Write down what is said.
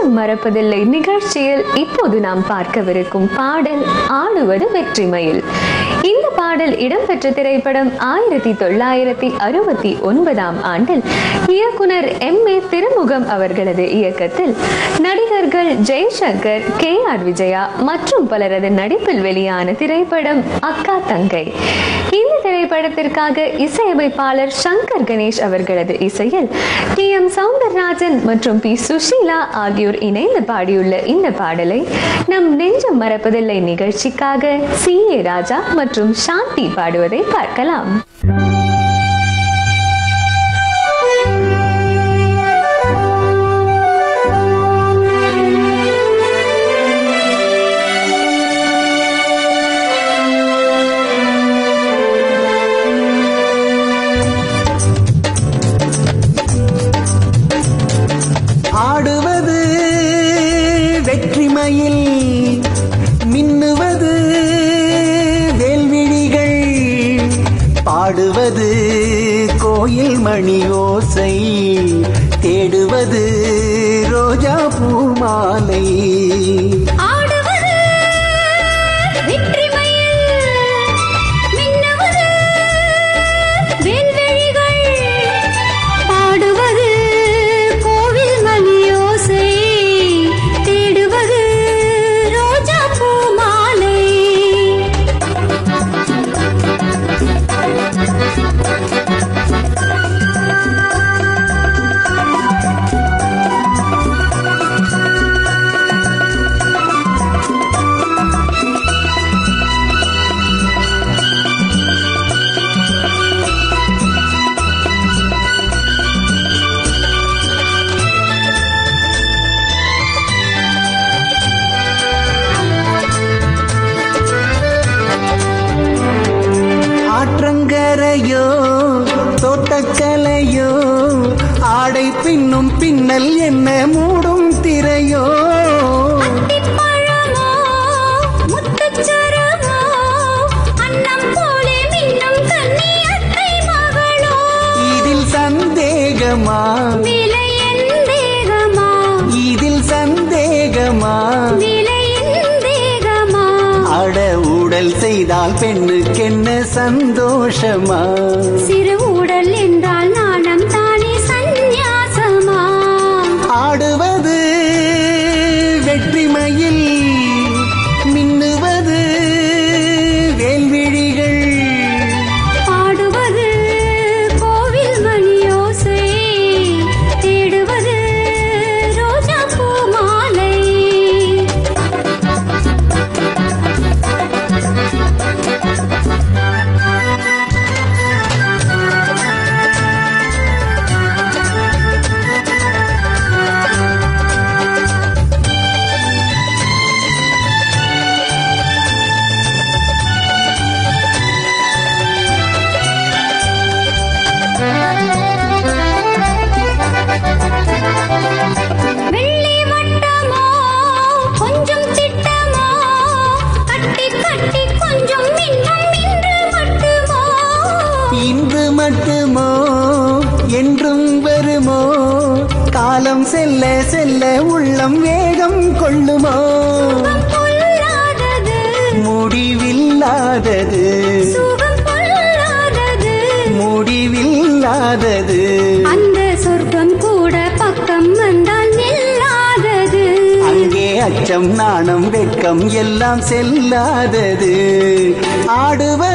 நெஞ்சம் மறப்பதில்லை நிகழ்ச்சியில் இப்போது நாம் பார்க்கவிருக்கும் பாடல் ஆடுவது வெற்றிமயில். இந்த பாடல் இடம்பெற்ற திரைப்படம் 1969 ஆண்டில் இயக்குனர் M.A. திருமுகம் அவர்களது இயக்கத்தில் நடிகர்கள் ஜெய்சங்கர், K.R. விஜயா மற்றும் பலரது நடிப்பில் வெளியான திரைப்படம் அக்கா தங்கை. இந்த திரைப்படத்திற்காக இசையமைப்பாளர் சங்கர் கணேஷ் அவர்களது இசையில் T.M. சௌந்தரராஜன் மற்றும் P. சுஷீலா ஆகியோர் இணைந்து பாடியுள்ள இந்த பாடலை நம் நெஞ்சம் மறப்பதில்லை நிகழ்ச்சிக்காக C.A. ராஜா மற்றும் சாந்தி பாடுவதை பார்க்கலாம். ஆடுவது வெற்றிமயில், மின்னுவது வேல்விழிகள், பாடுவது கோயில் மணி ஓசை, தேடுவது ரோஜா பூமாலை. ஆற்றங்கரையோ தோட்டக்கலையோ, ஆடை பின்னும் பின்னல் என்ன மூடும் திரையோ, இதில் சந்தேகமா, இதில் சந்தேகமா, அட உடல் செய்தால் பெண்ணுக்கென்ன சந்தோஷமா, சிறு உடல் என்றால் நாணம் தானே சந்நியாசமா. ஆடுவது வெற்றிமயில், மின்னுவது வேல்விழிகள், பாடுவது கோவில் மணியோசை, தேடுவது ரோஜா பூமாலை. வெள்ளி வட்டமோ கொஞ்சம் திட்டமோ, கட்டி கட்டி கொஞ்சம் மின்னும் இன்று மட்டுமோ, இன்று மட்டுமோ என்றும் வருமோ, காலம் செல்ல செல்ல உள்ளம் வேகம் கொள்ளுமோ, பொல்லாதது முடிவில்லாதது, சுகம் பொல்லாதது, முடிவில்லாதது, அந்த சொர்க்கம் கூட பக்கம் வந்தால் நில்லாதது, அங்கே அச்சம் நாணம் வெட்கம் எல்லாம் செல்லாதது. ஆடுவது